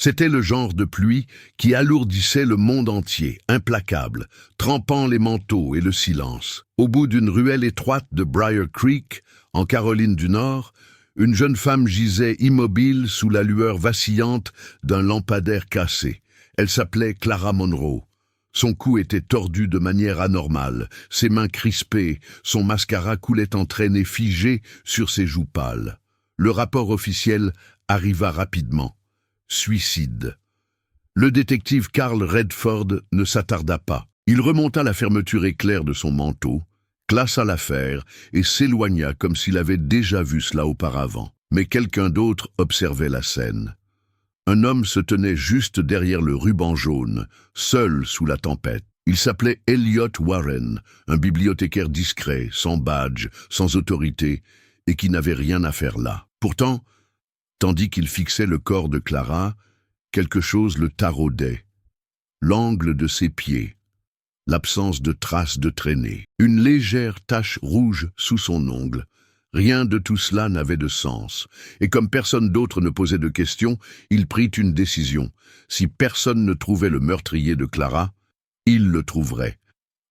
C'était le genre de pluie qui alourdissait le monde entier, implacable, trempant les manteaux et le silence. Au bout d'une ruelle étroite de Briar Creek, en Caroline du Nord, une jeune femme gisait immobile sous la lueur vacillante d'un lampadaire cassé. Elle s'appelait Clara Monroe. Son cou était tordu de manière anormale, ses mains crispées, son mascara coulait en traînées figées sur ses joues pâles. Le rapport officiel arriva rapidement. Suicide. Le détective Carl Redford ne s'attarda pas. Il remonta la fermeture éclair de son manteau, classa l'affaire et s'éloigna comme s'il avait déjà vu cela auparavant. Mais quelqu'un d'autre observait la scène. Un homme se tenait juste derrière le ruban jaune, seul sous la tempête. Il s'appelait Elliot Warren, un bibliothécaire discret, sans badge, sans autorité, et qui n'avait rien à faire là. Pourtant, tandis qu'il fixait le corps de Clara, quelque chose le taraudait. L'angle de ses pieds, l'absence de traces de traînée, une légère tache rouge sous son ongle. Rien de tout cela n'avait de sens, et comme personne d'autre ne posait de questions, il prit une décision. Si personne ne trouvait le meurtrier de Clara, il le trouverait,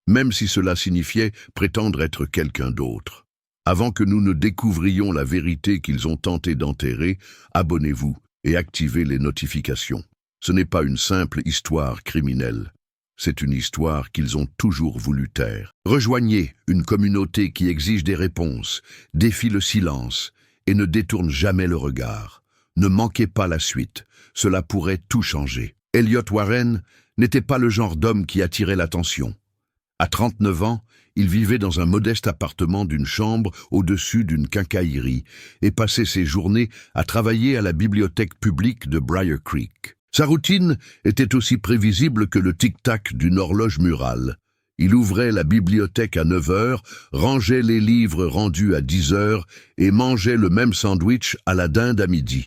même si cela signifiait prétendre être quelqu'un d'autre. Avant que nous ne découvrions la vérité qu'ils ont tenté d'enterrer, abonnez-vous et activez les notifications. Ce n'est pas une simple histoire criminelle. C'est une histoire qu'ils ont toujours voulu taire. Rejoignez une communauté qui exige des réponses, défie le silence et ne détourne jamais le regard. Ne manquez pas la suite, cela pourrait tout changer. Elliot Warren n'était pas le genre d'homme qui attirait l'attention. À 39 ans, il vivait dans un modeste appartement d'une chambre au-dessus d'une quincaillerie et passait ses journées à travailler à la bibliothèque publique de Briar Creek. Sa routine était aussi prévisible que le tic-tac d'une horloge murale. Il ouvrait la bibliothèque à 9 heures, rangeait les livres rendus à 10 heures et mangeait le même sandwich à la dinde à midi.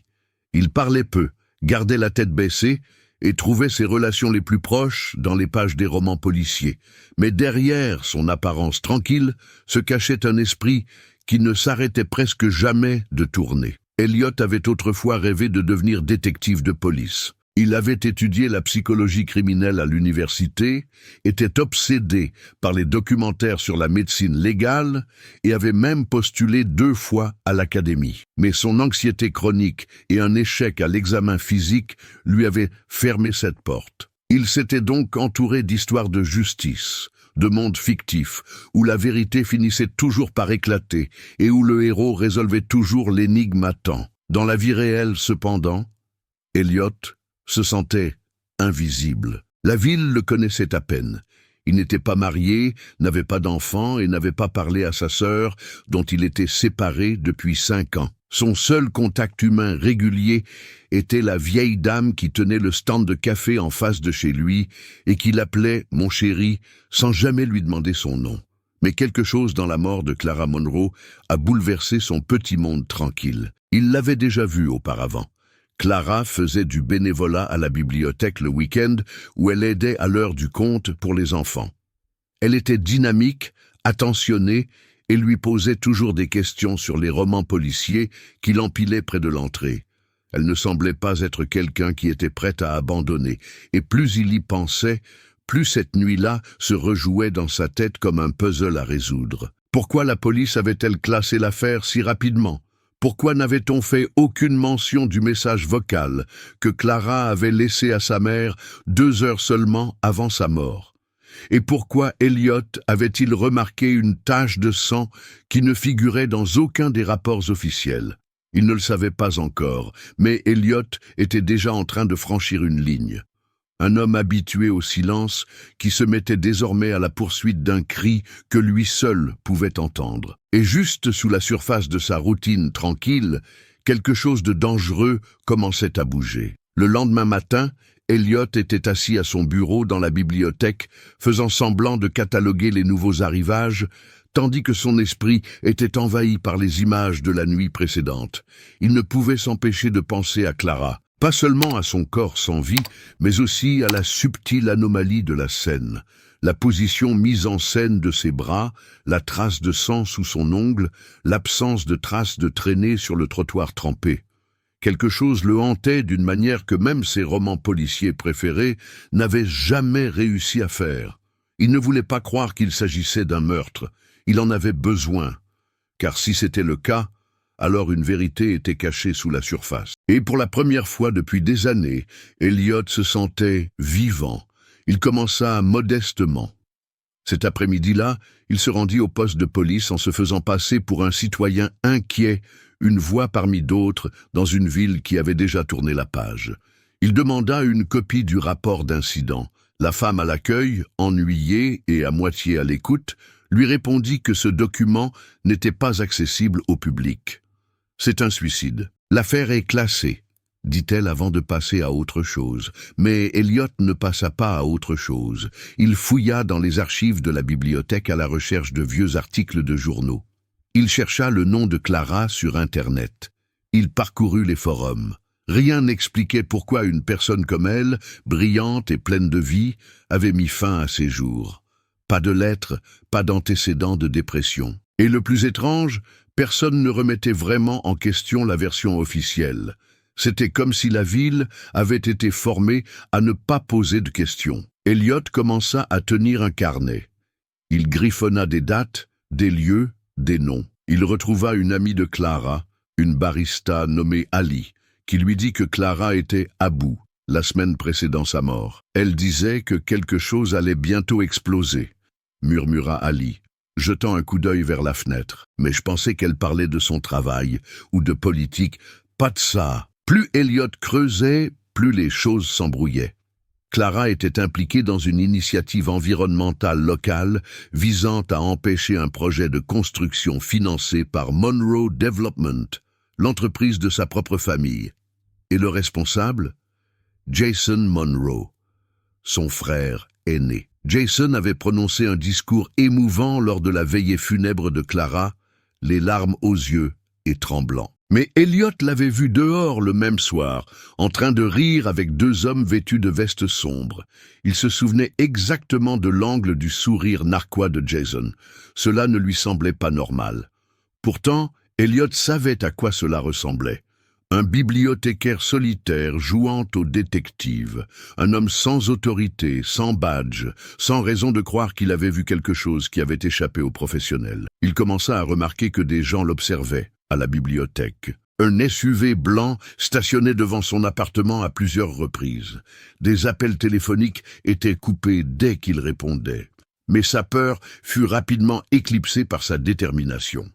Il parlait peu, gardait la tête baissée et trouvait ses relations les plus proches dans les pages des romans policiers. Mais derrière son apparence tranquille se cachait un esprit qui ne s'arrêtait presque jamais de tourner. Elliot avait autrefois rêvé de devenir détective de police. Il avait étudié la psychologie criminelle à l'université, était obsédé par les documentaires sur la médecine légale et avait même postulé 2 fois à l'académie. Mais son anxiété chronique et un échec à l'examen physique lui avaient fermé cette porte. Il s'était donc entouré d'histoires de justice, de mondes fictifs, où la vérité finissait toujours par éclater et où le héros résolvait toujours l'énigme à temps. Dans la vie réelle, cependant, Elliot se sentait invisible. La ville le connaissait à peine. Il n'était pas marié, n'avait pas d'enfant et n'avait pas parlé à sa sœur, dont il était séparé depuis 5 ans. Son seul contact humain régulier était la vieille dame qui tenait le stand de café en face de chez lui et qui l'appelait « mon chéri » sans jamais lui demander son nom. Mais quelque chose dans la mort de Clara Monroe a bouleversé son petit monde tranquille. Il l'avait déjà vu auparavant. Clara faisait du bénévolat à la bibliothèque le week-end où elle aidait à l'heure du conte pour les enfants. Elle était dynamique, attentionnée et lui posait toujours des questions sur les romans policiers qu'il empilait près de l'entrée. Elle ne semblait pas être quelqu'un qui était prêt à abandonner, et plus il y pensait, plus cette nuit-là se rejouait dans sa tête comme un puzzle à résoudre. Pourquoi la police avait-elle classé l'affaire si rapidement ? Pourquoi n'avait-on fait aucune mention du message vocal que Clara avait laissé à sa mère 2 heures seulement avant sa mort? Et pourquoi Elliot avait-il remarqué une tache de sang qui ne figurait dans aucun des rapports officiels? Il ne le savait pas encore, mais Elliot était déjà en train de franchir une ligne. Un homme habitué au silence qui se mettait désormais à la poursuite d'un cri que lui seul pouvait entendre. Et juste sous la surface de sa routine tranquille, quelque chose de dangereux commençait à bouger. Le lendemain matin, Elliot était assis à son bureau dans la bibliothèque, faisant semblant de cataloguer les nouveaux arrivages, tandis que son esprit était envahi par les images de la nuit précédente. Il ne pouvait s'empêcher de penser à Clara. Pas seulement à son corps sans vie, mais aussi à la subtile anomalie de la scène. La position mise en scène de ses bras, la trace de sang sous son ongle, l'absence de traces de traînée sur le trottoir trempé. Quelque chose le hantait d'une manière que même ses romans policiers préférés n'avaient jamais réussi à faire. Il ne voulait pas croire qu'il s'agissait d'un meurtre. Il en avait besoin. Car si c'était le cas, alors une vérité était cachée sous la surface. Et pour la première fois depuis des années, Elliot se sentait vivant. Il commença modestement. Cet après-midi-là, il se rendit au poste de police en se faisant passer pour un citoyen inquiet, une voix parmi d'autres dans une ville qui avait déjà tourné la page. Il demanda une copie du rapport d'incident. La femme à l'accueil, ennuyée et à moitié à l'écoute, lui répondit que ce document n'était pas accessible au public. « C'est un suicide. L'affaire est classée », dit-elle avant de passer à autre chose. Mais Elliot ne passa pas à autre chose. Il fouilla dans les archives de la bibliothèque à la recherche de vieux articles de journaux. Il chercha le nom de Clara sur Internet. Il parcourut les forums. Rien n'expliquait pourquoi une personne comme elle, brillante et pleine de vie, avait mis fin à ses jours. Pas de lettres, pas d'antécédents de dépression. Et le plus étrange, personne ne remettait vraiment en question la version officielle. C'était comme si la ville avait été formée à ne pas poser de questions. Elliot commença à tenir un carnet. Il griffonna des dates, des lieux, des noms. Il retrouva une amie de Clara, une barista nommée Ali, qui lui dit que Clara était à bout la semaine précédant sa mort. Elle disait que quelque chose allait bientôt exploser, murmura Ali, jetant un coup d'œil vers la fenêtre. Mais je pensais qu'elle parlait de son travail ou de politique. Pas de ça. Plus Elliot creusait, plus les choses s'embrouillaient. Clara était impliquée dans une initiative environnementale locale visant à empêcher un projet de construction financé par Monroe Development, l'entreprise de sa propre famille. Et le responsable? Jason Monroe, son frère aîné. Jason avait prononcé un discours émouvant lors de la veillée funèbre de Clara, les larmes aux yeux et tremblant. Mais Elliot l'avait vu dehors le même soir, en train de rire avec deux hommes vêtus de vestes sombres. Il se souvenait exactement de l'angle du sourire narquois de Jason. Cela ne lui semblait pas normal. Pourtant, Elliot savait à quoi cela ressemblait. Un bibliothécaire solitaire jouant au détective, un homme sans autorité, sans badge, sans raison de croire qu'il avait vu quelque chose qui avait échappé aux professionnels. Il commença à remarquer que des gens l'observaient à la bibliothèque. Un SUV blanc stationnait devant son appartement à plusieurs reprises. Des appels téléphoniques étaient coupés dès qu'il répondait. Mais sa peur fut rapidement éclipsée par sa détermination.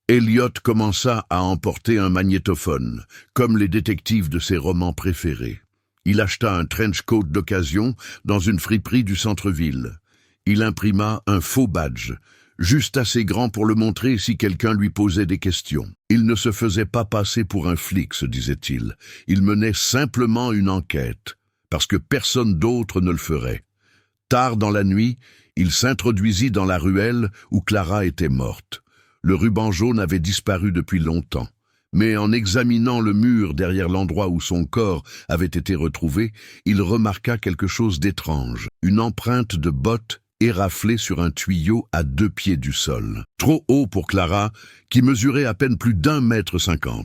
Elliot commença à emporter un magnétophone, comme les détectives de ses romans préférés. Il acheta un trench coat d'occasion dans une friperie du centre-ville. Il imprima un faux badge, juste assez grand pour le montrer si quelqu'un lui posait des questions. Il ne se faisait pas passer pour un flic, se disait-il. Il menait simplement une enquête, parce que personne d'autre ne le ferait. Tard dans la nuit, il s'introduisit dans la ruelle où Clara était morte. Le ruban jaune avait disparu depuis longtemps. Mais en examinant le mur derrière l'endroit où son corps avait été retrouvé, il remarqua quelque chose d'étrange. Une empreinte de botte éraflée sur un tuyau à 2 pieds du sol. Trop haut pour Clara, qui mesurait à peine plus d'1,50 m.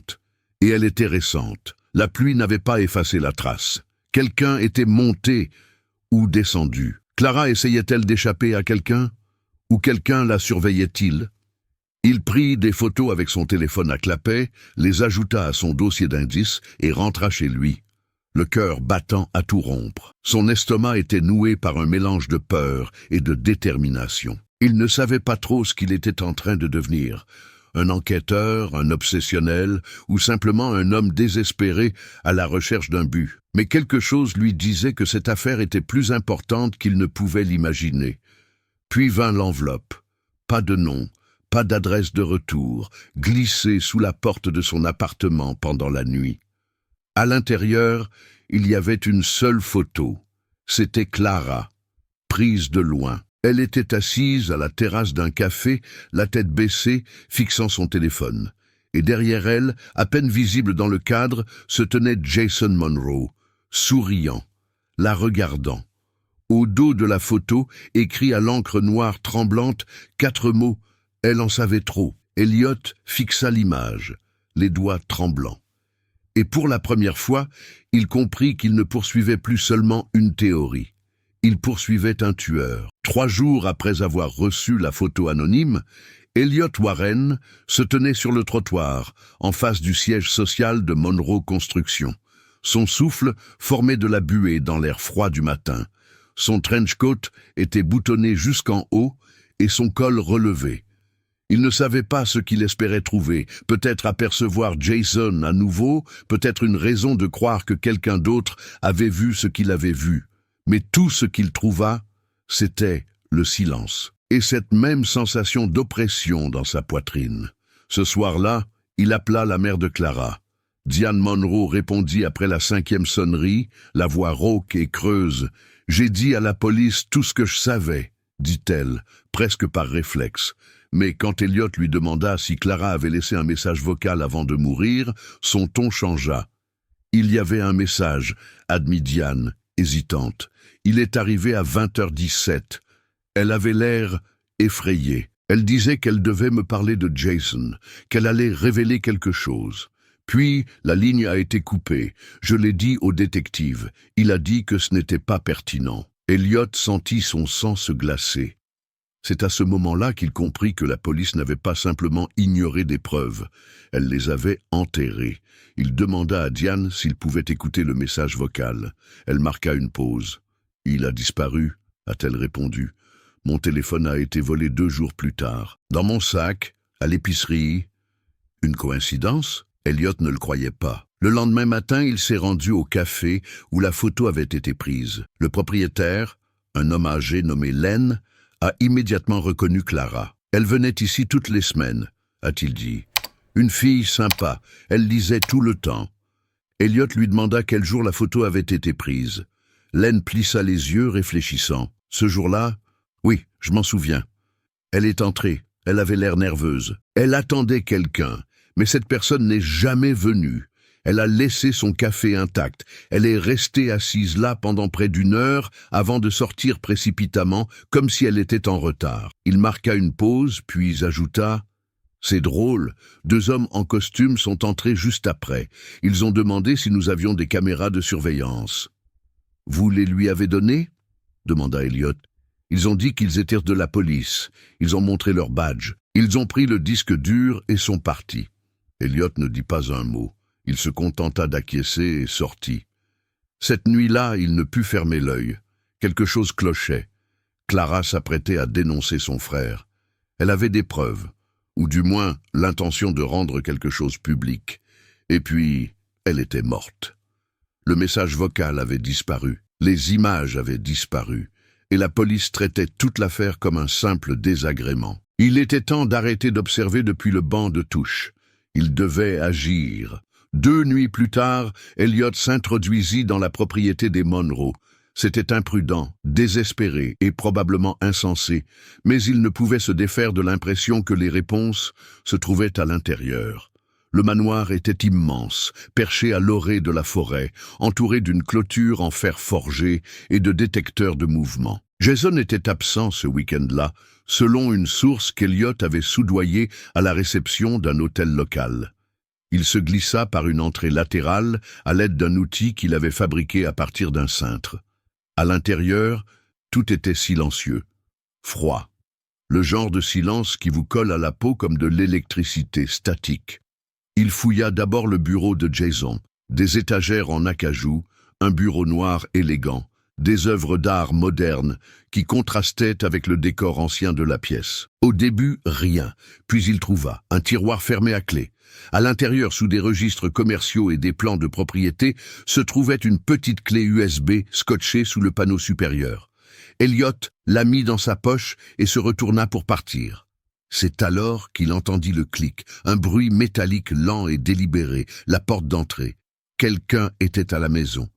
Et elle était récente. La pluie n'avait pas effacé la trace. Quelqu'un était monté ou descendu. Clara essayait-elle d'échapper à quelqu'un? Ou quelqu'un la surveillait-il? Il prit des photos avec son téléphone à clapet, les ajouta à son dossier d'indices et rentra chez lui, le cœur battant à tout rompre. Son estomac était noué par un mélange de peur et de détermination. Il ne savait pas trop ce qu'il était en train de devenir. Un enquêteur, un obsessionnel, ou simplement un homme désespéré à la recherche d'un but. Mais quelque chose lui disait que cette affaire était plus importante qu'il ne pouvait l'imaginer. Puis vint l'enveloppe. Pas de nom. Pas d'adresse de retour, glissée sous la porte de son appartement pendant la nuit. À l'intérieur, il y avait une seule photo. C'était Clara, prise de loin. Elle était assise à la terrasse d'un café, la tête baissée, fixant son téléphone. Et derrière elle, à peine visible dans le cadre, se tenait Jason Monroe, souriant, la regardant. Au dos de la photo, écrit à l'encre noire tremblante, 4 mots. Elle en savait trop. Elliot fixa l'image, les doigts tremblants. Et pour la première fois, il comprit qu'il ne poursuivait plus seulement une théorie. Il poursuivait un tueur. 3 jours après avoir reçu la photo anonyme, Elliot Warren se tenait sur le trottoir, en face du siège social de Monroe Construction. Son souffle formait de la buée dans l'air froid du matin. Son trench coat était boutonné jusqu'en haut et son col relevé. Il ne savait pas ce qu'il espérait trouver, peut-être apercevoir Jason à nouveau, peut-être une raison de croire que quelqu'un d'autre avait vu ce qu'il avait vu. Mais tout ce qu'il trouva, c'était le silence. Et cette même sensation d'oppression dans sa poitrine. Ce soir-là, il appela la mère de Clara. Diane Monroe répondit après la 5e sonnerie, la voix rauque et creuse. « J'ai dit à la police tout ce que je savais », dit-elle, presque par réflexe. Mais quand Elliot lui demanda si Clara avait laissé un message vocal avant de mourir, son ton changea. « Il y avait un message », admit Diane, hésitante. « Il est arrivé à 20h17. » Elle avait l'air effrayée. Elle disait qu'elle devait me parler de Jason, qu'elle allait révéler quelque chose. Puis, la ligne a été coupée. Je l'ai dit au détective. Il a dit que ce n'était pas pertinent. Elliot sentit son sang se glacer. C'est à ce moment-là qu'il comprit que la police n'avait pas simplement ignoré des preuves. Elle les avait enterrées. Il demanda à Diane s'il pouvait écouter le message vocal. Elle marqua une pause. « Il a disparu », a-t-elle répondu. « Mon téléphone a été volé 2 jours plus tard. Dans mon sac, à l'épicerie. » Une coïncidence ? Elliot ne le croyait pas. Le lendemain matin, il s'est rendu au café où la photo avait été prise. Le propriétaire, un homme âgé nommé Len, a immédiatement reconnu Clara. « Elle venait ici toutes les semaines », a-t-il dit. « Une fille sympa, elle lisait tout le temps. » Elliot lui demanda quel jour la photo avait été prise. Len plissa les yeux, réfléchissant. « Ce jour-là ? Oui, je m'en souviens. Elle est entrée, elle avait l'air nerveuse. Elle attendait quelqu'un, mais cette personne n'est jamais venue. Elle a laissé son café intact. Elle est restée assise là pendant près d'1 heure avant de sortir précipitamment, comme si elle était en retard. » Il marqua une pause, puis ajouta « C'est drôle, 2 hommes en costume sont entrés juste après. Ils ont demandé si nous avions des caméras de surveillance. »« Vous les lui avez données ?» demanda Elliot. « Ils ont dit qu'ils étaient de la police. Ils ont montré leur badge. Ils ont pris le disque dur et sont partis. » Elliot ne dit pas un mot. Il se contenta d'acquiescer et sortit. Cette nuit-là, il ne put fermer l'œil. Quelque chose clochait. Clara s'apprêtait à dénoncer son frère. Elle avait des preuves, ou du moins l'intention de rendre quelque chose public. Et puis, elle était morte. Le message vocal avait disparu, les images avaient disparu, et la police traitait toute l'affaire comme un simple désagrément. Il était temps d'arrêter d'observer depuis le banc de touche. Il devait agir. 2 nuits plus tard, Elliot s'introduisit dans la propriété des Monroe. C'était imprudent, désespéré et probablement insensé, mais il ne pouvait se défaire de l'impression que les réponses se trouvaient à l'intérieur. Le manoir était immense, perché à l'orée de la forêt, entouré d'une clôture en fer forgé et de détecteurs de mouvement. Jason était absent ce week-end-là, selon une source qu'Elliot avait soudoyée à la réception d'un hôtel local. Il se glissa par une entrée latérale à l'aide d'un outil qu'il avait fabriqué à partir d'un cintre. À l'intérieur, tout était silencieux, froid. Le genre de silence qui vous colle à la peau comme de l'électricité statique. Il fouilla d'abord le bureau de Jason, des étagères en acajou, un bureau noir élégant, des œuvres d'art modernes qui contrastaient avec le décor ancien de la pièce. Au début, rien, puis il trouva un tiroir fermé à clé. À l'intérieur, sous des registres commerciaux et des plans de propriété, se trouvait une petite clé USB scotchée sous le panneau supérieur. Elliot la mit dans sa poche et se retourna pour partir. C'est alors qu'il entendit le clic, un bruit métallique lent et délibéré, la porte d'entrée. Quelqu'un était à la maison.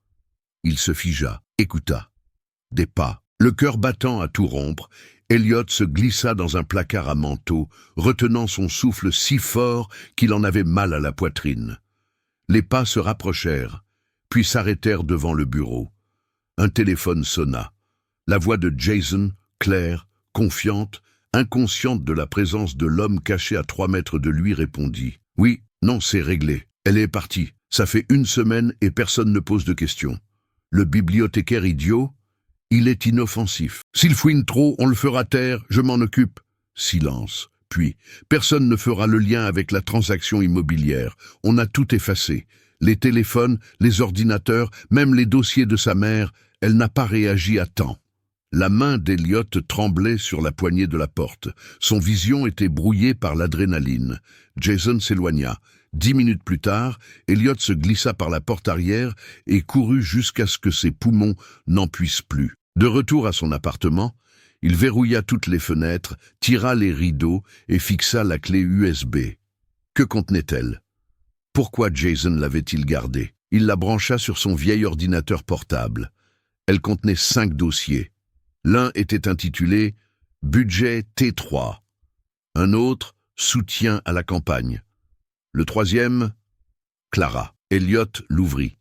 Il se figea, écouta. Des pas. Le cœur battant à tout rompre, Elliot se glissa dans un placard à manteau, retenant son souffle si fort qu'il en avait mal à la poitrine. Les pas se rapprochèrent, puis s'arrêtèrent devant le bureau. Un téléphone sonna. La voix de Jason, claire, confiante, inconsciente de la présence de l'homme caché à 3 mètres de lui, répondit. « Oui, non, c'est réglé. Elle est partie. Ça fait une semaine et personne ne pose de questions. Le bibliothécaire idiot, il est inoffensif. S'il fouine trop, on le fera taire, je m'en occupe. Silence. Puis, personne ne fera le lien avec la transaction immobilière. On a tout effacé. Les téléphones, les ordinateurs, même les dossiers de sa mère, elle n'a pas réagi à temps. La main d'Elliot tremblait sur la poignée de la porte. Son vision était brouillée par l'adrénaline. Jason s'éloigna. 10 minutes plus tard, Elliot se glissa par la porte arrière et courut jusqu'à ce que ses poumons n'en puissent plus. De retour à son appartement, il verrouilla toutes les fenêtres, tira les rideaux et fixa la clé USB. Que contenait-elle? Pourquoi Jason l'avait-il gardée? Il la brancha sur son vieil ordinateur portable. Elle contenait 5 dossiers. L'un était intitulé « Budget T3 », un autre « Soutien à la campagne ». Le troisième, Clara. Elliot l'ouvrit.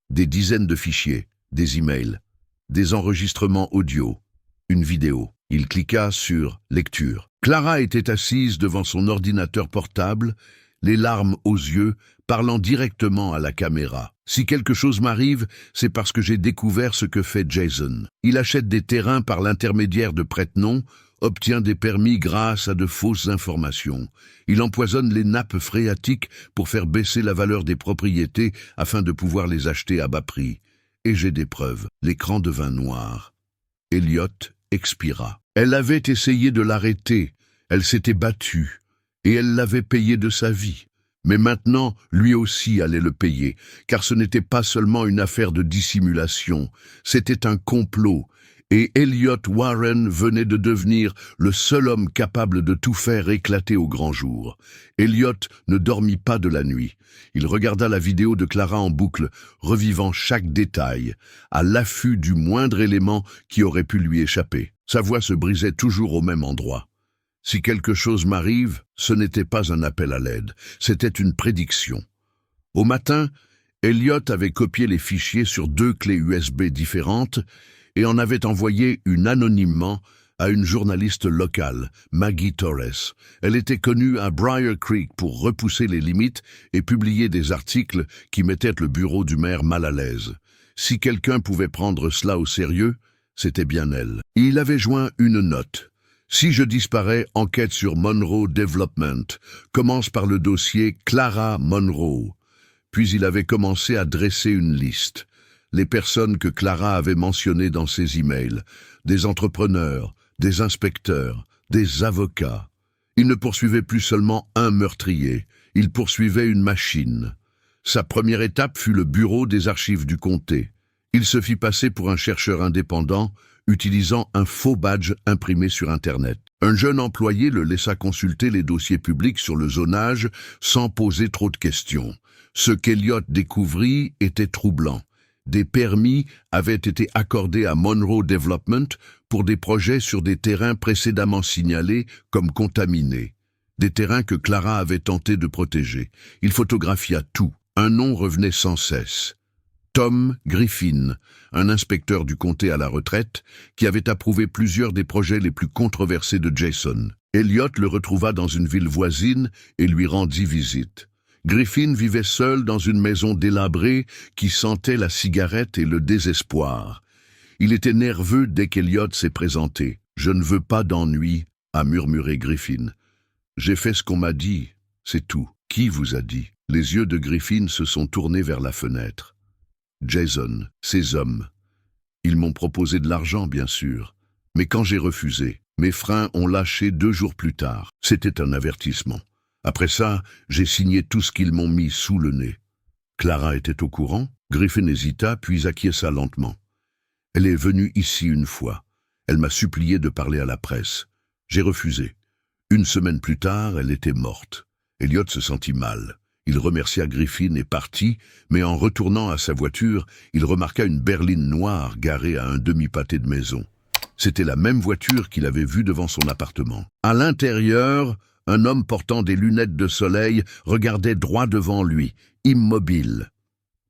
Des dizaines de fichiers, des emails, des enregistrements audio, une vidéo. Il cliqua sur « Lecture ». Clara était assise devant son ordinateur portable, les larmes aux yeux, parlant directement à la caméra. « Si quelque chose m'arrive, c'est parce que j'ai découvert ce que fait Jason. Il achète des terrains par l'intermédiaire de prête-noms, obtient des permis grâce à de fausses informations. Il empoisonne les nappes phréatiques pour faire baisser la valeur des propriétés afin de pouvoir les acheter à bas prix. Et j'ai des preuves. » L'écran devint noir. Elliot expira. Elle avait essayé de l'arrêter, elle s'était battue, et elle l'avait payé de sa vie. Mais maintenant, lui aussi allait le payer, car ce n'était pas seulement une affaire de dissimulation, c'était un complot, et Elliot Warren venait de devenir le seul homme capable de tout faire éclater au grand jour. Elliot ne dormit pas de la nuit. Il regarda la vidéo de Clara en boucle, revivant chaque détail, à l'affût du moindre élément qui aurait pu lui échapper. Sa voix se brisait toujours au même endroit. Si quelque chose m'arrive, ce n'était pas un appel à l'aide, c'était une prédiction. Au matin, Elliot avait copié les fichiers sur 2 clés USB différentes et en avait envoyé une anonymement à une journaliste locale, Maggie Torres. Elle était connue à Briar Creek pour repousser les limites et publier des articles qui mettaient le bureau du maire mal à l'aise. Si quelqu'un pouvait prendre cela au sérieux, c'était bien elle. Il avait joint une note. Si je disparais, enquête sur Monroe Development. Commence par le dossier Clara Monroe. Puis il avait commencé à dresser une liste. Les personnes que Clara avait mentionnées dans ses emails. Des entrepreneurs, des inspecteurs, des avocats. Il ne poursuivait plus seulement un meurtrier. Il poursuivait une machine. Sa première étape fut le bureau des archives du comté. Il se fit passer pour un chercheur indépendant, utilisant un faux badge imprimé sur Internet. Un jeune employé le laissa consulter les dossiers publics sur le zonage sans poser trop de questions. Ce qu'Elliot découvrit était troublant. Des permis avaient été accordés à Monroe Development pour des projets sur des terrains précédemment signalés comme contaminés. Des terrains que Clara avait tenté de protéger. Il photographia tout. Un nom revenait sans cesse. Tom Griffin, un inspecteur du comté à la retraite, qui avait approuvé plusieurs des projets les plus controversés de Jason. Elliot le retrouva dans une ville voisine et lui rendit visite. Griffin vivait seul dans une maison délabrée qui sentait la cigarette et le désespoir. Il était nerveux dès qu'Elliot s'est présenté. « Je ne veux pas d'ennui », a murmuré Griffin. « J'ai fait ce qu'on m'a dit, c'est tout. » « Qui vous a dit ?» Les yeux de Griffin se sont tournés vers la fenêtre. Jason, ces hommes. Ils m'ont proposé de l'argent, bien sûr. Mais quand j'ai refusé, mes freins ont lâché 2 jours plus tard. C'était un avertissement. Après ça, j'ai signé tout ce qu'ils m'ont mis sous le nez. Clara était au courant. Griffin hésita, puis acquiesça lentement. Elle est venue ici une fois. Elle m'a supplié de parler à la presse. J'ai refusé. 1 semaine plus tard, elle était morte. Elliot se sentit mal. Il remercia Griffin et partit, mais en retournant à sa voiture, il remarqua une berline noire garée à un demi-pâté de maison. C'était la même voiture qu'il avait vue devant son appartement. À l'intérieur, un homme portant des lunettes de soleil regardait droit devant lui, immobile.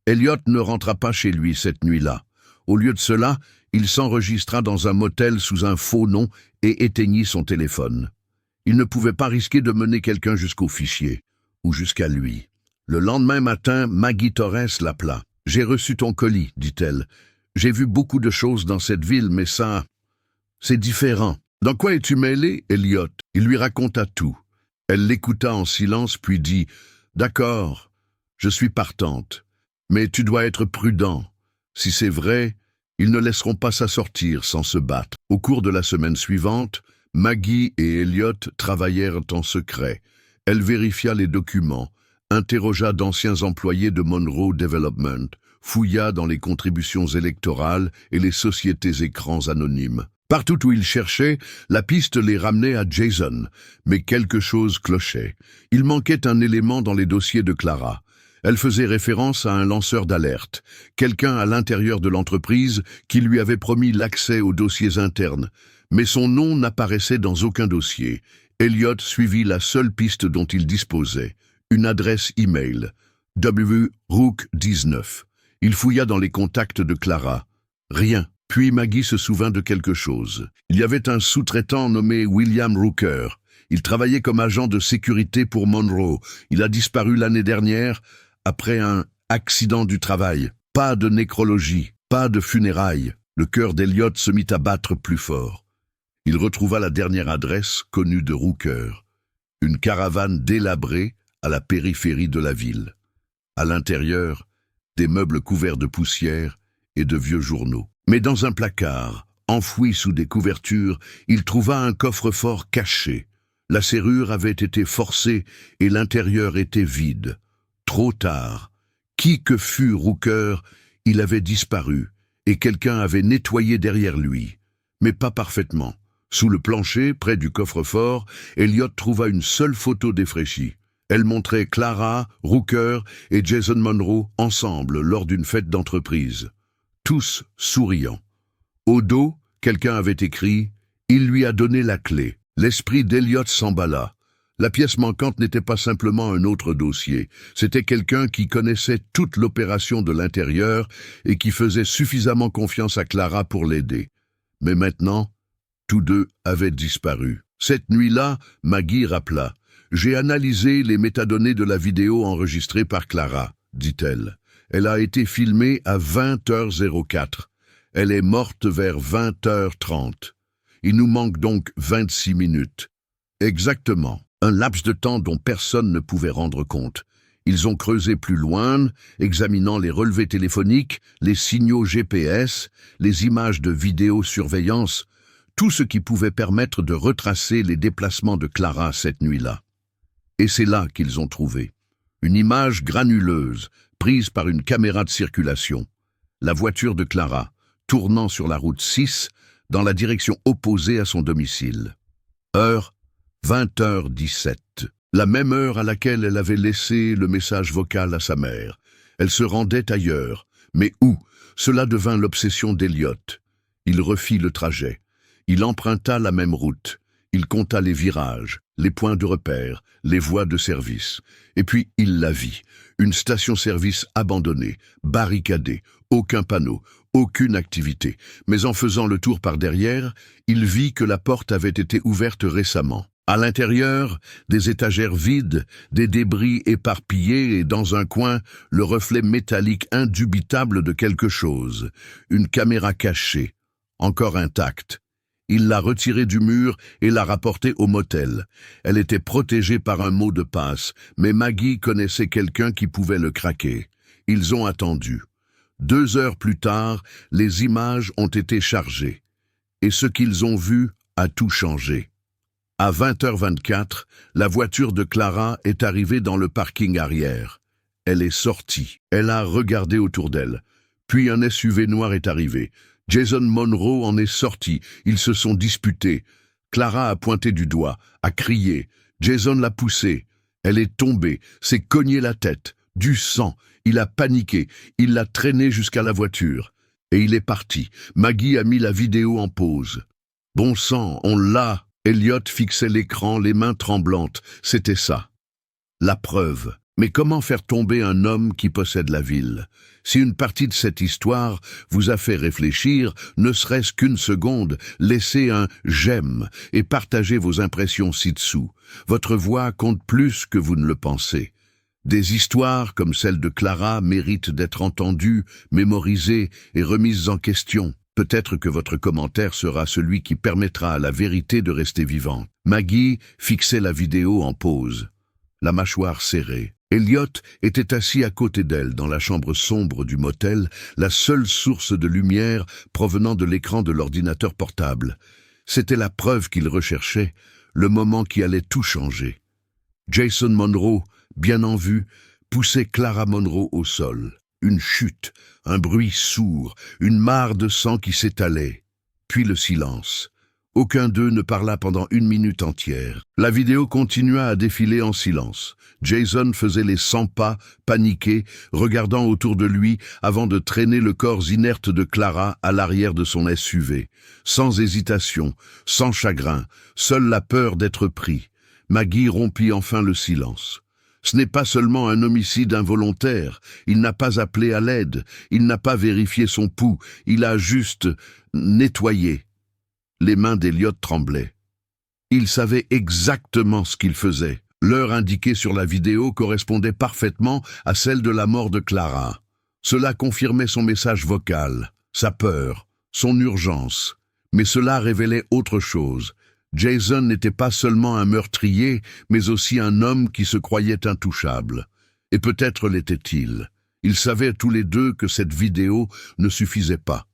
Elliot ne rentra pas chez lui cette nuit-là. Au lieu de cela, il s'enregistra dans un motel sous un faux nom et éteignit son téléphone. Il ne pouvait pas risquer de mener quelqu'un jusqu'au fichier, ou jusqu'à lui. Le lendemain matin, Maggie Torres l'appela. « J'ai reçu ton colis, dit-elle. J'ai vu beaucoup de choses dans cette ville, mais ça, c'est différent. Dans quoi es-tu mêlé, Elliot ?» Il lui raconta tout. Elle l'écouta en silence, puis dit « D'accord, je suis partante, mais tu dois être prudent. Si c'est vrai, ils ne laisseront pas ça sortir sans se battre. » Au cours de la semaine suivante, Maggie et Elliot travaillèrent en secret. Elle vérifia les documents, interrogea d'anciens employés de Monroe Development, fouilla dans les contributions électorales et les sociétés écrans anonymes. Partout où ils cherchaient, la piste les ramenait à Jason, mais quelque chose clochait. Il manquait un élément dans les dossiers de Clara. Elle faisait référence à un lanceur d'alerte, quelqu'un à l'intérieur de l'entreprise qui lui avait promis l'accès aux dossiers internes, mais son nom n'apparaissait dans aucun dossier. Elliot suivit la seule piste dont il disposait, une adresse e-mail, wrook19. Il fouilla dans les contacts de Clara. Rien. Puis Maggie se souvint de quelque chose. Il y avait un sous-traitant nommé William Rooker. Il travaillait comme agent de sécurité pour Monroe. Il a disparu l'année dernière après un accident du travail. Pas de nécrologie, pas de funérailles. Le cœur d'Elliot se mit à battre plus fort. Il retrouva la dernière adresse connue de Rooker. Une caravane délabrée à la périphérie de la ville. À l'intérieur, des meubles couverts de poussière et de vieux journaux. Mais dans un placard, enfoui sous des couvertures, il trouva un coffre-fort caché. La serrure avait été forcée et l'intérieur était vide. Trop tard. Qui que fût Rooker, il avait disparu, et quelqu'un avait nettoyé derrière lui. Mais pas parfaitement. Sous le plancher, près du coffre-fort, Elliot trouva une seule photo défraîchie. Elle montrait Clara, Rooker et Jason Monroe ensemble lors d'une fête d'entreprise. Tous souriants. Au dos, quelqu'un avait écrit « Il lui a donné la clé ». L'esprit d'Elliot s'emballa. La pièce manquante n'était pas simplement un autre dossier. C'était quelqu'un qui connaissait toute l'opération de l'intérieur et qui faisait suffisamment confiance à Clara pour l'aider. Mais maintenant, tous deux avaient disparu. Cette nuit-là, Maggie rappela. « J'ai analysé les métadonnées de la vidéo enregistrée par Clara, dit-elle. Elle a été filmée à 20h04. Elle est morte vers 20h30. Il nous manque donc 26 minutes. Exactement. Un laps de temps dont personne ne pouvait rendre compte. Ils ont creusé plus loin, examinant les relevés téléphoniques, les signaux GPS, les images de vidéosurveillance, tout ce qui pouvait permettre de retracer les déplacements de Clara cette nuit-là. Et c'est là qu'ils ont trouvé. Une image granuleuse, prise par une caméra de circulation. La voiture de Clara, tournant sur la route 6, dans la direction opposée à son domicile. Heure, 20h17. La même heure à laquelle elle avait laissé le message vocal à sa mère. Elle se rendait ailleurs. Mais où? Cela devint l'obsession d'Elliot. Il refit le trajet. Il emprunta la même route. Il compta les virages, les points de repère, les voies de service. Et puis il la vit. Une station-service abandonnée, barricadée, aucun panneau, aucune activité. Mais en faisant le tour par derrière, il vit que la porte avait été ouverte récemment. À l'intérieur, des étagères vides, des débris éparpillés et dans un coin, le reflet métallique indubitable de quelque chose. Une caméra cachée, encore intacte. Il l'a retirée du mur et l'a rapportée au motel. Elle était protégée par un mot de passe, mais Maggie connaissait quelqu'un qui pouvait le craquer. Ils ont attendu. 2 heures plus tard, les images ont été chargées. Et ce qu'ils ont vu a tout changé. À 20h24, la voiture de Clara est arrivée dans le parking arrière. Elle est sortie. Elle a regardé autour d'elle. Puis un SUV noir est arrivé. Jason Monroe en est sorti. Ils se sont disputés. Clara a pointé du doigt, a crié. Jason l'a poussée. Elle est tombée, s'est cognée la tête. Du sang. Il a paniqué. Il l'a traînée jusqu'à la voiture. Et il est parti. Maggie a mis la vidéo en pause. Bon sang, on l'a. Elliot fixait l'écran, les mains tremblantes. C'était ça. La preuve. Mais comment faire tomber un homme qui possède la ville? Si une partie de cette histoire vous a fait réfléchir, ne serait-ce qu'une seconde, laissez un « j'aime » et partagez vos impressions ci-dessous. Votre voix compte plus que vous ne le pensez. Des histoires comme celle de Clara méritent d'être entendues, mémorisées et remises en question. Peut-être que votre commentaire sera celui qui permettra à la vérité de rester vivante. Maggie fixait la vidéo en pause, la mâchoire serrée. Elliot était assis à côté d'elle dans la chambre sombre du motel, la seule source de lumière provenant de l'écran de l'ordinateur portable. C'était la preuve qu'il recherchait, le moment qui allait tout changer. Jason Monroe, bien en vue, poussait Clara Monroe au sol. Une chute, un bruit sourd, une mare de sang qui s'étalait. Puis le silence. Aucun d'eux ne parla pendant 1 minute entière. La vidéo continua à défiler en silence. Jason faisait les 100 pas, paniqué, regardant autour de lui avant de traîner le corps inerte de Clara à l'arrière de son SUV. Sans hésitation, sans chagrin, seule la peur d'être pris. Maggie rompit enfin le silence. Ce n'est pas seulement un homicide involontaire. Il n'a pas appelé à l'aide. Il n'a pas vérifié son pouls. Il a juste nettoyé. Les mains d'Elliot tremblaient. Il savait exactement ce qu'il faisait. L'heure indiquée sur la vidéo correspondait parfaitement à celle de la mort de Clara. Cela confirmait son message vocal, sa peur, son urgence. Mais cela révélait autre chose. Jason n'était pas seulement un meurtrier, mais aussi un homme qui se croyait intouchable. Et peut-être l'était-il. Ils savaient tous les deux que cette vidéo ne suffisait pas.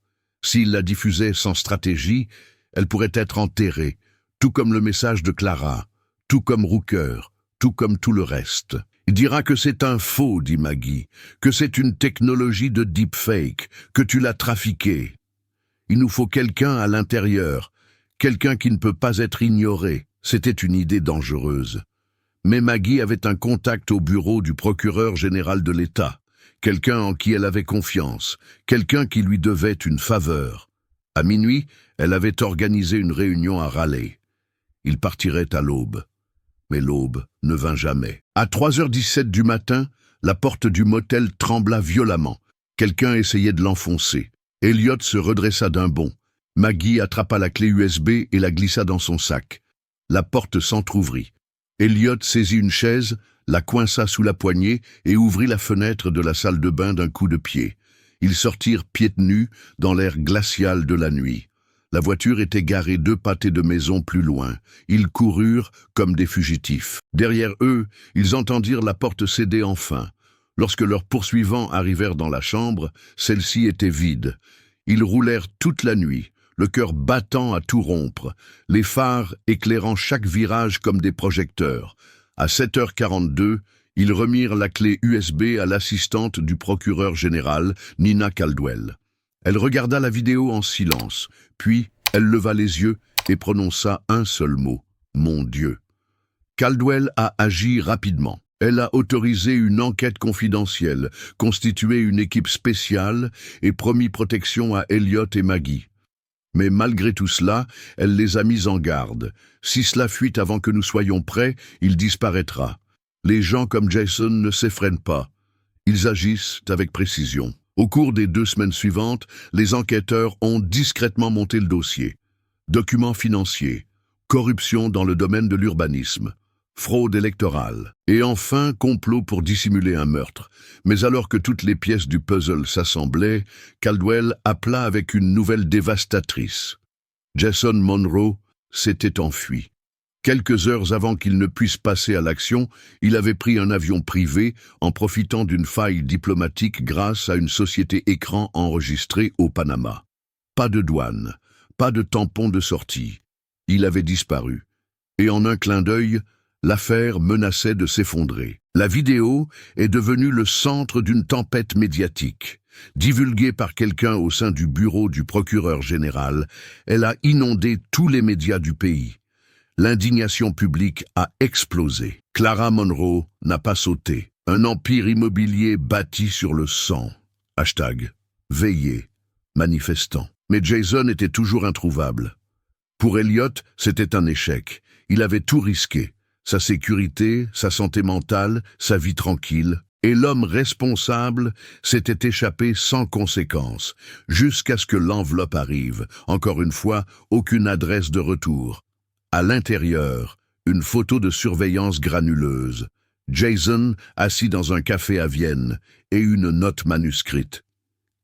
S'ils la diffusaient sans stratégie, elle pourrait être enterrée, tout comme le message de Clara, tout comme Rooker, tout comme tout le reste. Il dira que c'est un faux, dit Maggie, que c'est une technologie de deepfake, que tu l'as trafiqué. Il nous faut quelqu'un à l'intérieur, quelqu'un qui ne peut pas être ignoré. C'était une idée dangereuse. Mais Maggie avait un contact au bureau du procureur général de l'État, quelqu'un en qui elle avait confiance, quelqu'un qui lui devait une faveur. À minuit, elle avait organisé une réunion à Raleigh. Ils partiraient à l'aube. Mais l'aube ne vint jamais. À 3h17 du matin, la porte du motel trembla violemment. Quelqu'un essayait de l'enfoncer. Elliot se redressa d'un bond. Maggie attrapa la clé USB et la glissa dans son sac. La porte s'entr'ouvrit. Elliot saisit une chaise, la coinça sous la poignée et ouvrit la fenêtre de la salle de bain d'un coup de pied. Ils sortirent pieds nus dans l'air glacial de la nuit. La voiture était garée 2 pâtés de maison plus loin. Ils coururent comme des fugitifs. Derrière eux, ils entendirent la porte céder enfin. Lorsque leurs poursuivants arrivèrent dans la chambre, celle-ci était vide. Ils roulèrent toute la nuit, le cœur battant à tout rompre, les phares éclairant chaque virage comme des projecteurs. À 7h42, ils remirent la clé USB à l'assistante du procureur général, Nina Caldwell. Elle regarda la vidéo en silence, puis elle leva les yeux et prononça un seul mot, « Mon Dieu ». Caldwell a agi rapidement. Elle a autorisé une enquête confidentielle, constitué une équipe spéciale et promis protection à Elliot et Maggie. Mais malgré tout cela, elle les a mis en garde. Si cela fuit avant que nous soyons prêts, il disparaîtra. Les gens comme Jason ne s'effrènent pas. Ils agissent avec précision. Au cours des 2 semaines suivantes, les enquêteurs ont discrètement monté le dossier. Documents financiers, corruption dans le domaine de l'urbanisme, fraude électorale, et enfin complot pour dissimuler un meurtre. Mais alors que toutes les pièces du puzzle s'assemblaient, Caldwell appela avec une nouvelle dévastatrice. Jason Monroe s'était enfui. Quelques heures avant qu'il ne puisse passer à l'action, il avait pris un avion privé en profitant d'une faille diplomatique grâce à une société écran enregistrée au Panama. Pas de douane, pas de tampon de sortie. Il avait disparu. Et en un clin d'œil, l'affaire menaçait de s'effondrer. La vidéo est devenue le centre d'une tempête médiatique. Divulguée par quelqu'un au sein du bureau du procureur général, elle a inondé tous les médias du pays. L'indignation publique a explosé. Clara Monroe n'a pas sauté. Un empire immobilier bâti sur le sang. #veillez, manifestant. Mais Jason était toujours introuvable. Pour Elliot, c'était un échec. Il avait tout risqué. Sa sécurité, sa santé mentale, sa vie tranquille. Et l'homme responsable s'était échappé sans conséquence, jusqu'à ce que l'enveloppe arrive. Encore une fois, aucune adresse de retour. À l'intérieur, une photo de surveillance granuleuse. Jason assis dans un café à Vienne et une note manuscrite.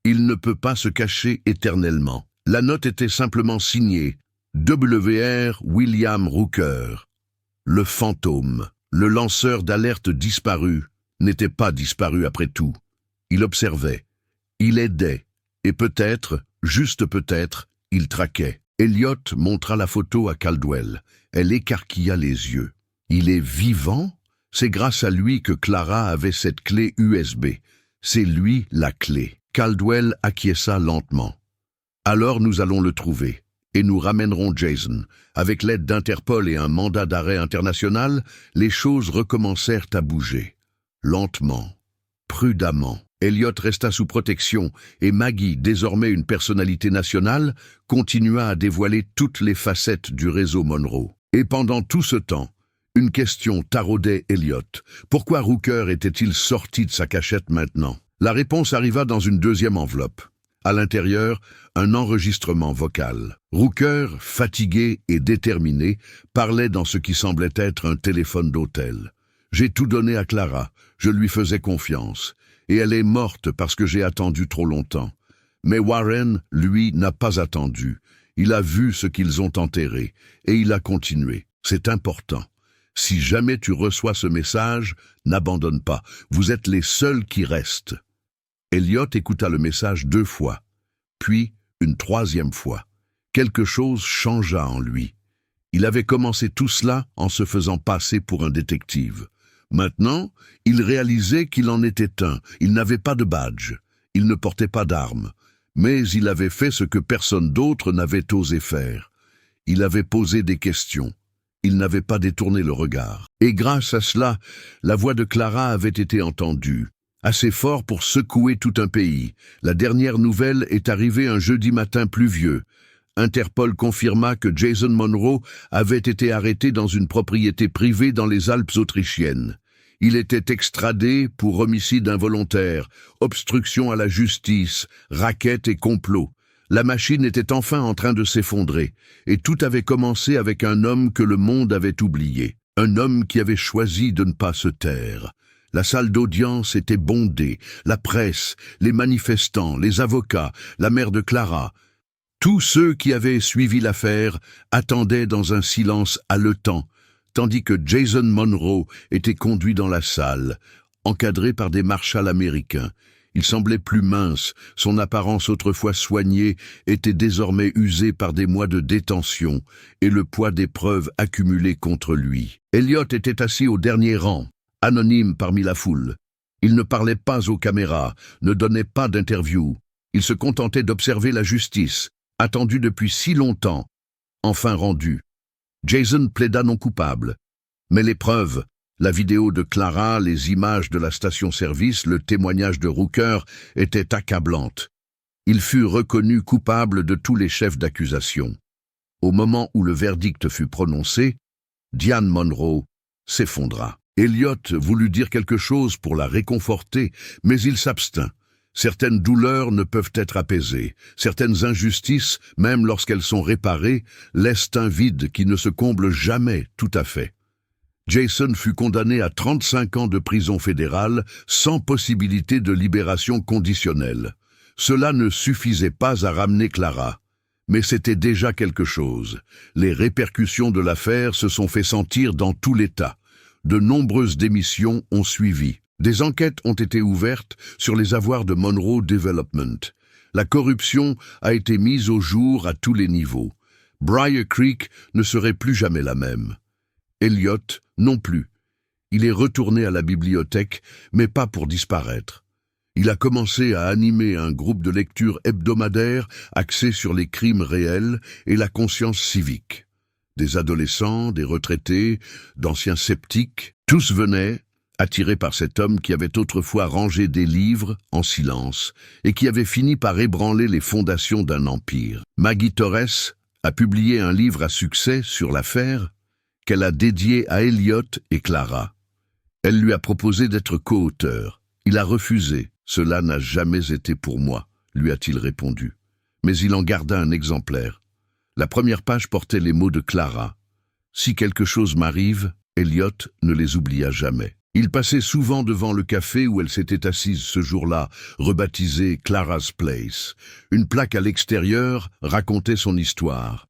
Il ne peut pas se cacher éternellement. La note était simplement signée W.R. William Rooker. Le fantôme, le lanceur d'alerte disparu, n'était pas disparu après tout. Il observait, il aidait, et peut-être, juste peut-être, il traquait. Elliot montra la photo à Caldwell. Elle écarquilla les yeux. Il est vivant? C'est grâce à lui que Clara avait cette clé USB. C'est lui la clé. Caldwell acquiesça lentement. Alors nous allons le trouver, et nous ramènerons Jason. Avec l'aide d'Interpol et un mandat d'arrêt international, les choses recommencèrent à bouger. Lentement, prudemment. Elliot resta sous protection, et Maggie, désormais une personnalité nationale, continua à dévoiler toutes les facettes du réseau Monroe. Et pendant tout ce temps, une question taraudait Elliot. Pourquoi Rooker était-il sorti de sa cachette maintenant? La réponse arriva dans une deuxième enveloppe. À l'intérieur, un enregistrement vocal. Rooker, fatigué et déterminé, parlait dans ce qui semblait être un téléphone d'hôtel. « J'ai tout donné à Clara, je lui faisais confiance, et elle est morte parce que j'ai attendu trop longtemps. Mais Warren, lui, n'a pas attendu. Il a vu ce qu'ils ont enterré, et il a continué. C'est important. Si jamais tu reçois ce message, n'abandonne pas. Vous êtes les seuls qui restent. » Elliot écouta le message 2 fois, puis une 3e fois. Quelque chose changea en lui. Il avait commencé tout cela en se faisant passer pour un détective. Maintenant, il réalisait qu'il en était un. Il n'avait pas de badge. Il ne portait pas d'arme. Mais il avait fait ce que personne d'autre n'avait osé faire. Il avait posé des questions. Il n'avait pas détourné le regard. Et grâce à cela, la voix de Clara avait été entendue. Assez fort pour secouer tout un pays. La dernière nouvelle est arrivée un jeudi matin pluvieux. Interpol confirma que Jason Monroe avait été arrêté dans une propriété privée dans les Alpes autrichiennes. Il était extradé pour homicide involontaire, obstruction à la justice, racket et complot. La machine était enfin en train de s'effondrer, et tout avait commencé avec un homme que le monde avait oublié. Un homme qui avait choisi de ne pas se taire. La salle d'audience était bondée, la presse, les manifestants, les avocats, la mère de Clara. Tous ceux qui avaient suivi l'affaire attendaient dans un silence haletant, tandis que Jason Monroe était conduit dans la salle, encadré par des marshals américains. Il semblait plus mince, son apparence autrefois soignée était désormais usée par des mois de détention et le poids des preuves accumulées contre lui. Elliot était assis au dernier rang, anonyme parmi la foule. Il ne parlait pas aux caméras, ne donnait pas d'interview. Il se contentait d'observer la justice, attendue depuis si longtemps, enfin rendue. Jason plaida non coupable. Mais les preuves, la vidéo de Clara, les images de la station-service, le témoignage de Rooker étaient accablantes. Il fut reconnu coupable de tous les chefs d'accusation. Au moment où le verdict fut prononcé, Diane Monroe s'effondra. Elliot voulut dire quelque chose pour la réconforter, mais il s'abstint. Certaines douleurs ne peuvent être apaisées. Certaines injustices, même lorsqu'elles sont réparées, laissent un vide qui ne se comble jamais tout à fait. Jason fut condamné à 35 ans de prison fédérale sans possibilité de libération conditionnelle. Cela ne suffisait pas à ramener Clara. Mais c'était déjà quelque chose. Les répercussions de l'affaire se sont fait sentir dans tout l'État. De nombreuses démissions ont suivi. Des enquêtes ont été ouvertes sur les avoirs de Monroe Development. La corruption a été mise au jour à tous les niveaux. Briar Creek ne serait plus jamais la même. Elliot non plus. Il est retourné à la bibliothèque, mais pas pour disparaître. Il a commencé à animer un groupe de lecture hebdomadaire axé sur les crimes réels et la conscience civique. Des adolescents, des retraités, d'anciens sceptiques, tous venaient, attirés par cet homme qui avait autrefois rangé des livres en silence et qui avait fini par ébranler les fondations d'un empire. Maggie Torres a publié un livre à succès sur l'affaire qu'elle a dédié à Elliot et Clara. Elle lui a proposé d'être co-auteur. Il a refusé. « Cela n'a jamais été pour moi », lui a-t-il répondu. Mais il en garda un exemplaire. La première page portait les mots de Clara. « Si quelque chose m'arrive, Elliot ne les oublia jamais. » Il passait souvent devant le café où elle s'était assise ce jour-là, rebaptisé Clara's Place. Une plaque à l'extérieur racontait son histoire.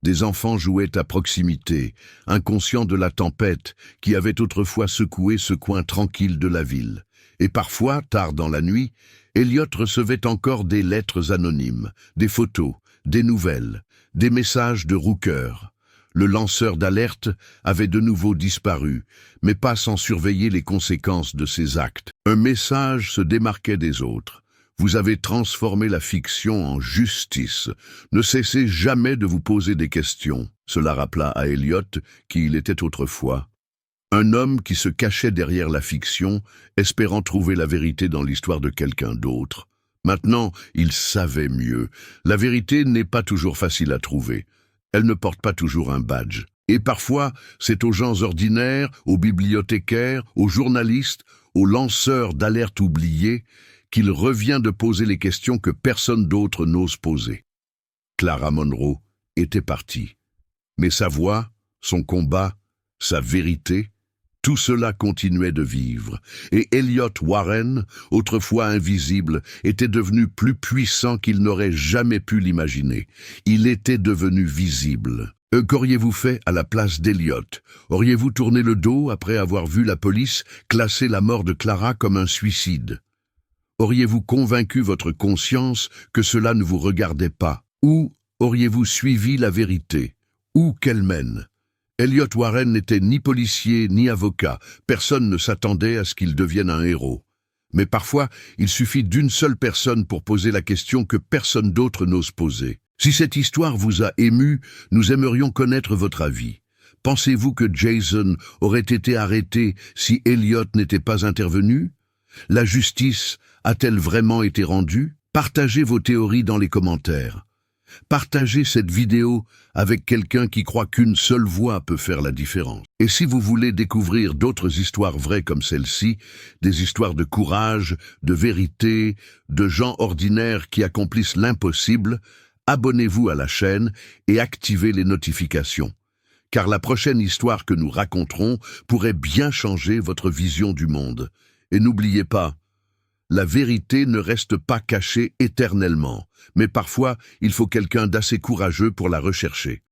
Des enfants jouaient à proximité, inconscients de la tempête qui avait autrefois secoué ce coin tranquille de la ville. Et parfois, tard dans la nuit, Elliot recevait encore des lettres anonymes, des photos, des nouvelles, des messages de Rooker. Le lanceur d'alerte avait de nouveau disparu, mais pas sans surveiller les conséquences de ses actes. Un message se démarquait des autres. Vous avez transformé la fiction en justice. Ne cessez jamais de vous poser des questions. Cela rappela à Elliot qui il était autrefois. Un homme qui se cachait derrière la fiction, espérant trouver la vérité dans l'histoire de quelqu'un d'autre. Maintenant, il savait mieux. La vérité n'est pas toujours facile à trouver. Elle ne porte pas toujours un badge. Et parfois, c'est aux gens ordinaires, aux bibliothécaires, aux journalistes, aux lanceurs d'alerte oubliés, qu'il revient de poser les questions que personne d'autre n'ose poser. Clara Monroe était partie. Mais sa voix, son combat, sa vérité, tout cela continuait de vivre. Et Elliot Warren, autrefois invisible, était devenu plus puissant qu'il n'aurait jamais pu l'imaginer. Il était devenu visible. Qu'auriez-vous fait à la place d'Elliot? Auriez-vous tourné le dos après avoir vu la police classer la mort de Clara comme un suicide? Auriez-vous convaincu votre conscience que cela ne vous regardait pas? Ou auriez-vous suivi la vérité? Où qu'elle mène? Elliot Warren n'était ni policier ni avocat. Personne ne s'attendait à ce qu'il devienne un héros. Mais parfois, il suffit d'une seule personne pour poser la question que personne d'autre n'ose poser. Si cette histoire vous a ému, nous aimerions connaître votre avis. Pensez-vous que Jason aurait été arrêté si Elliot n'était pas intervenu? La justice a-t-elle vraiment été rendue? Partagez vos théories dans les commentaires. Partagez cette vidéo avec quelqu'un qui croit qu'une seule voix peut faire la différence. Et si vous voulez découvrir d'autres histoires vraies comme celle-ci, des histoires de courage, de vérité, de gens ordinaires qui accomplissent l'impossible, abonnez-vous à la chaîne et activez les notifications. Car la prochaine histoire que nous raconterons pourrait bien changer votre vision du monde. Et n'oubliez pas, la vérité ne reste pas cachée éternellement, mais parfois il faut quelqu'un d'assez courageux pour la rechercher.